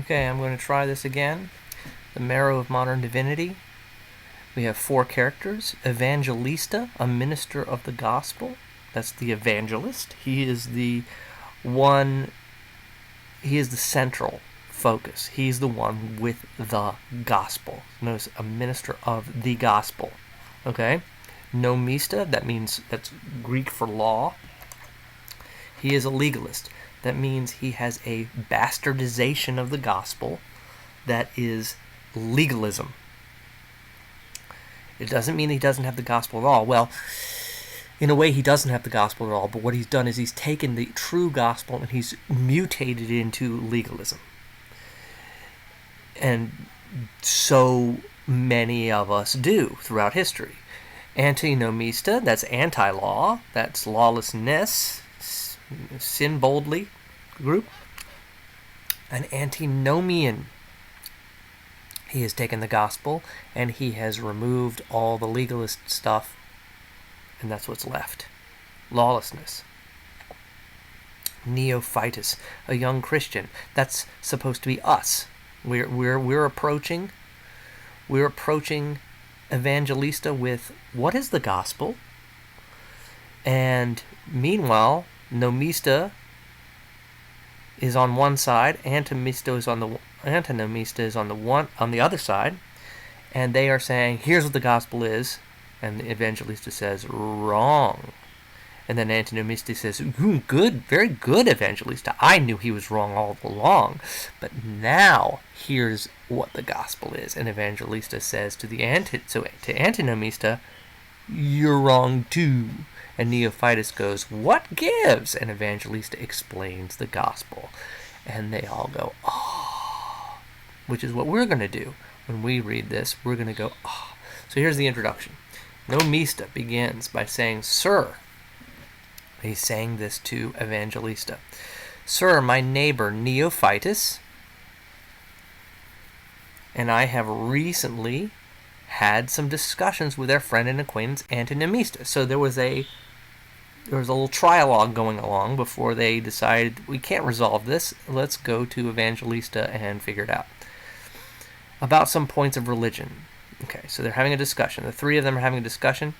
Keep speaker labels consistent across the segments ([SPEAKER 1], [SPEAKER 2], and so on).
[SPEAKER 1] Okay, I'm going to try this again. The Marrow of Modern Divinity. We have 4 characters. Evangelista, a minister of the gospel. That's the evangelist. He is the central focus. He's the one with the gospel. Notice, a minister of the gospel. Okay? Nomista, that's Greek for law. He is a legalist. That means he has a bastardization of the gospel that is legalism. It doesn't mean he doesn't have the gospel at all. Well, in a way, he doesn't have the gospel at all, but what he's done is he's taken the true gospel and he's mutated it into legalism. And so many of us do throughout history. Antinomista, that's anti-law, that's lawlessness, sin boldly group. An antinomian, he has taken the gospel and he has removed all the legalist stuff, and that's what's left. Lawlessness. Neophytus, a young Christian. That's supposed to be us. We're approaching Evangelista with what is the gospel? And meanwhile, Nomista is on one side, Antinomista is on the other side, and they are saying, here's what the gospel is, and the Evangelista says, wrong. And then Antinomista says, good, very good, Evangelista. I knew he was wrong all along, but now here's what the gospel is. And Evangelista says to Antinomista, you're wrong too. And Neophytus goes, what gives? And Evangelista explains the gospel. And they all go, oh, which is what we're going to do. When we read this, we're going to go, oh. So here's the introduction. Nomista begins by saying, Sir. He's saying this to Evangelista. Sir, my neighbor Neophytus and I have recently had some discussions with our friend and acquaintance Antinomista. So there was a little trialogue going along before they decided, we can't resolve this, let's go to Evangelista and figure it out. About some points of religion. Okay, so they're having a discussion. The 3 of them are having a discussion.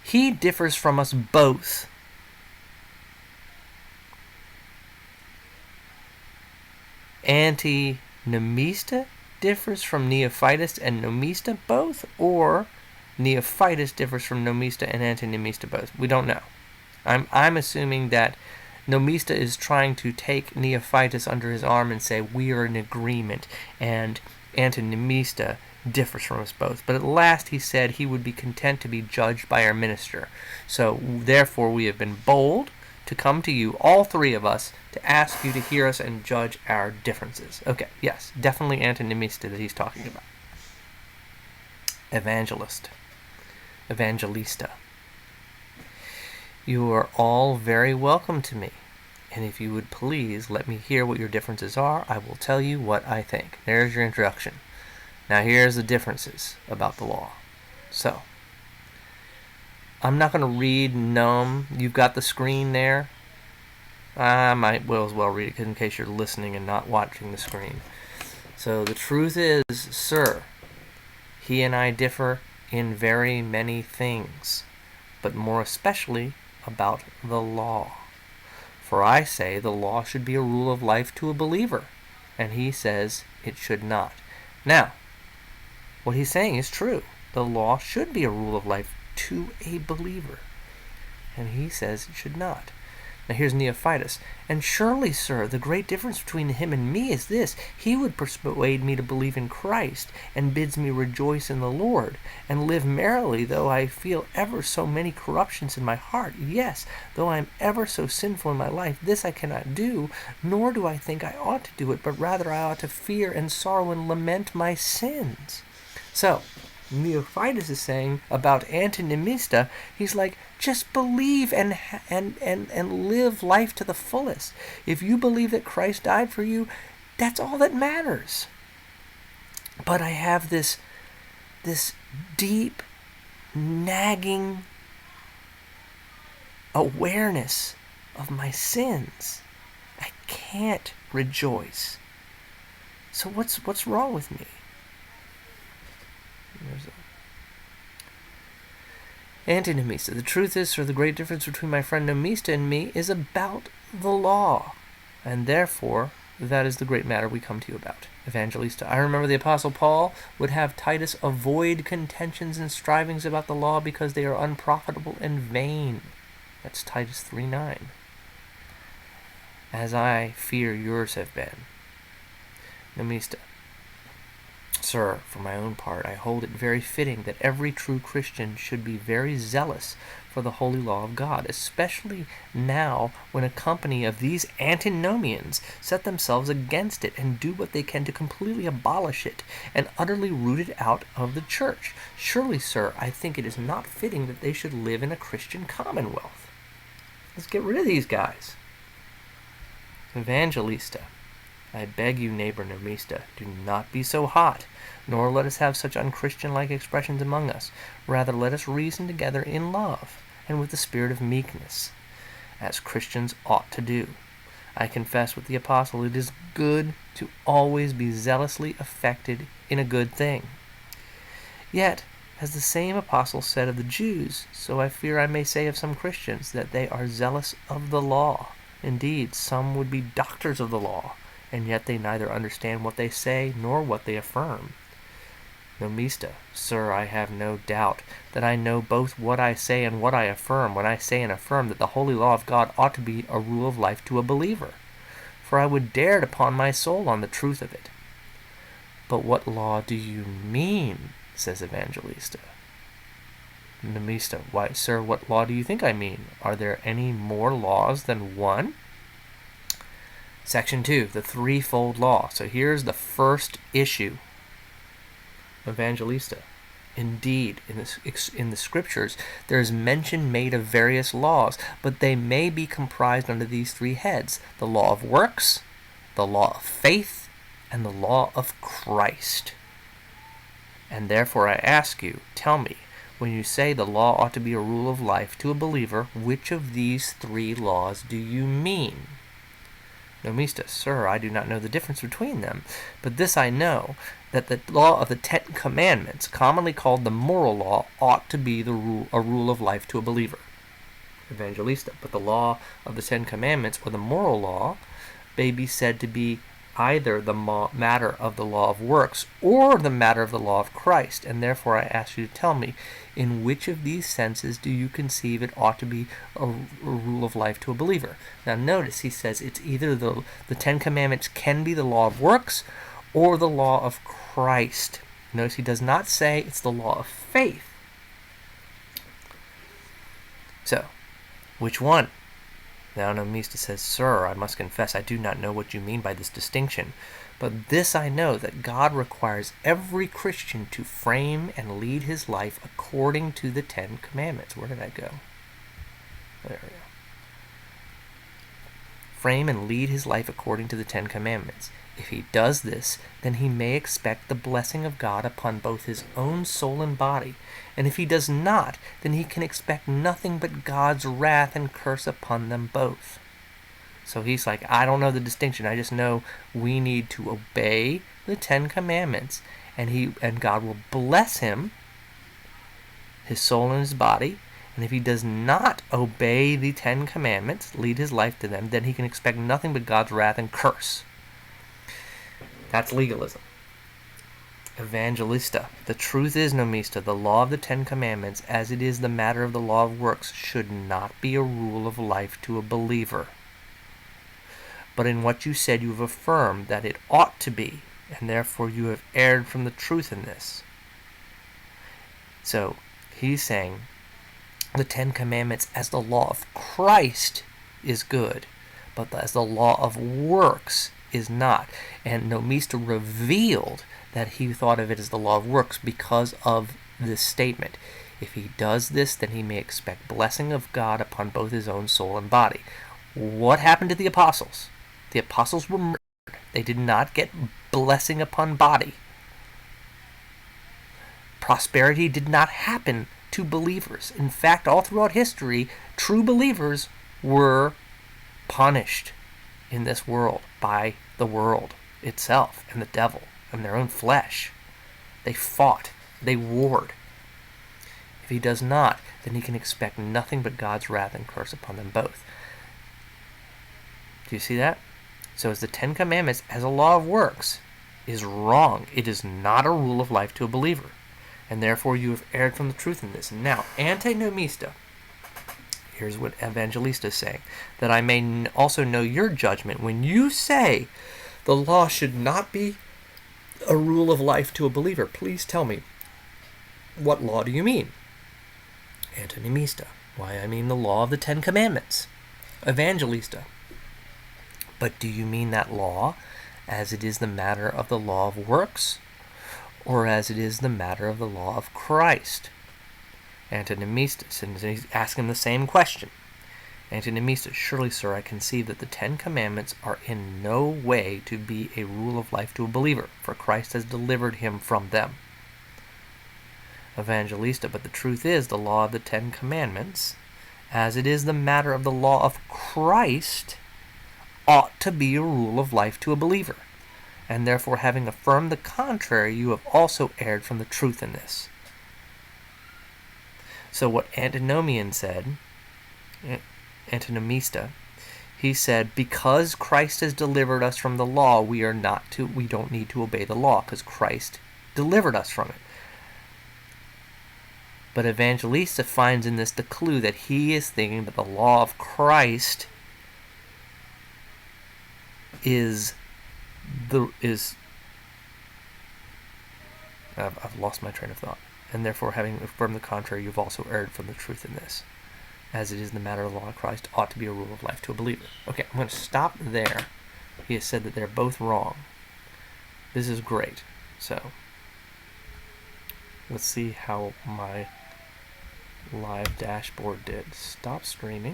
[SPEAKER 1] He differs from us both. Antinomista differs from Neophytus and Nomista both, or Neophytus differs from Nomista and Antinomista both. We don't know. I'm assuming that Nomista is trying to take Neophytus under his arm and say, we are in agreement, and Antinomista differs from us both. But at last he said he would be content to be judged by our minister. So therefore we have been bold to come to you, all 3 of us, to ask you to hear us and judge our differences. Okay, yes, definitely Antinomista that he's talking about. Evangelista. You are all very welcome to me, and if you would please let me hear what your differences are, I will tell you what I think. There's your introduction. Now here's the differences about the law. So, I'm not going to read Nom. You've got the screen there. I might well as well read it in case you're listening and not watching the screen. So the truth is, sir, he and I differ in very many things, but more especially about the law. For I say the law should be a rule of life to a believer, and he says it should not. Now, what he's saying is true. The law should be a rule of life to a believer, and he says it should not. Now here's Neophytus. And surely, sir, the great difference between him and me is this. He would persuade me to believe in Christ, and bids me rejoice in the Lord, and live merrily, though I feel ever so many corruptions in my heart. Yes, though I am ever so sinful in my life, this I cannot do, nor do I think I ought to do it, but rather I ought to fear and sorrow and lament my sins. So, Neophytus is saying about Antinomista, he's like, just believe and live life to the fullest. If you believe that Christ died for you, that's all that matters. But I have this deep, nagging awareness of my sins. I can't rejoice. So what's wrong with me? Antinomista. The truth is, sir, the great difference between my friend Nomista and me is about the law, and therefore that is the great matter we come to you about. Evangelista. I remember the Apostle Paul would have Titus avoid contentions and strivings about the law because they are unprofitable and vain. That's Titus 3:9. As I fear yours have been. Nomista. Sir, for my own part, I hold it very fitting that every true Christian should be very zealous for the holy law of God, especially now when a company of these antinomians set themselves against it and do what they can to completely abolish it and utterly root it out of the church. Surely, sir, I think it is not fitting that they should live in a Christian commonwealth. Let's get rid of these guys. Evangelista. I beg you, neighbor Nomista, do not be so hot, nor let us have such unchristian-like expressions among us. Rather, let us reason together in love, and with the spirit of meekness, as Christians ought to do. I confess with the apostle, it is good to always be zealously affected in a good thing. Yet, as the same apostle said of the Jews, so I fear I may say of some Christians, that they are zealous of the law. Indeed, some would be doctors of the law, and yet they neither understand what they say nor what they affirm. Nomista. Sir, I have no doubt that I know both what I say and what I affirm when I say and affirm that the holy law of God ought to be a rule of life to a believer, for I would dare to pawn my soul on the truth of it. But what law do you mean? Says Evangelista. Nomista. Why, sir, what law do you think I mean? Are there any more laws than one? Section 2, the threefold law. So here's the first issue. Evangelista. Indeed, in the scriptures, there is mention made of various laws, but they may be comprised under these three heads: the law of works, the law of faith, and the law of Christ. And therefore I ask you, tell me, when you say the law ought to be a rule of life to a believer, which of these three laws do you mean? Nomista. Sir, I do not know the difference between them, but this I know, that the law of the 10 Commandments, commonly called the moral law, ought to be a rule of life to a believer. Evangelista. But the law of the 10 Commandments, or the moral law, may be said to be either the matter of the law of works or the matter of the law of Christ, and therefore I ask you to tell me, in which of these senses do you conceive it ought to be a rule of life to a believer? Now notice he says it's either the 10 Commandments can be the law of works or the law of Christ. Notice he does not say it's the law of faith. So, which one? Now Nomista says, Sir, I must confess I do not know what you mean by this distinction, but this I know, that God requires every Christian to frame and lead his life according to the 10 Commandments. Where did I go? There we go. Frame and lead his life according to the 10 Commandments. If he does this, then he may expect the blessing of God upon both his own soul and body. And if he does not, then he can expect nothing but God's wrath and curse upon them both. So he's like, I don't know the distinction. I just know we need to obey the 10 Commandments, and God will bless him, his soul and his body. And if he does not obey the 10 Commandments, lead his life to them, then he can expect nothing but God's wrath and curse. That's legalism. Evangelista. The truth is, Nomista, the law of the 10 Commandments, as it is the matter of the law of works, should not be a rule of life to a believer. But in what you said, you have affirmed that it ought to be, and therefore you have erred from the truth in this. So, he's saying the 10 Commandments as the law of Christ is good, but as the law of works is not. And Nomista revealed that he thought of it as the law of works because of this statement. If he does this, then he may expect blessing of God upon both his own soul and body. What happened to the apostles? The apostles were murdered. They did not get blessing upon body. Prosperity did not happen to believers. In fact, all throughout history, true believers were punished in this world by the world. itself and the devil and their own flesh. They fought. They warred. If he does not, then he can expect nothing but God's wrath and curse upon them both. Do you see that? So as the Ten Commandments, as a law of works, is wrong. It is not a rule of life to a believer. And therefore you have erred from the truth in this. Now, antinomista. Here's what Evangelista is saying. That I may also know your judgment. When you say the law should not be a rule of life to a believer, please tell me, what law do you mean? Antinomista. Why, I mean the law of the Ten Commandments. Evangelista. But do you mean that law as it is the matter of the law of works, or as it is the matter of the law of Christ? Antinomista. And he's asking the same question. Antinomista. Surely, sir, I conceive that the Ten Commandments are in no way to be a rule of life to a believer, for Christ has delivered him from them. Evangelista. But the truth is, the law of the Ten Commandments, as it is the matter of the law of Christ, ought to be a rule of life to a believer. And therefore, having affirmed the contrary, you have also erred from the truth in this. So what Antinomian said, Antinomista, he said, because Christ has delivered us from the law, we don't need to obey the law, because Christ delivered us from it. But Evangelista finds in this the clue that he is thinking that the law of Christ I've lost my train of thought. And therefore, having affirmed the contrary, you've also erred from the truth in this. As it is the matter of the law of Christ, ought to be a rule of life to a believer. Okay, I'm going to stop there. He has said that they're both wrong. This is great. So, let's see how my live dashboard did. Stop streaming.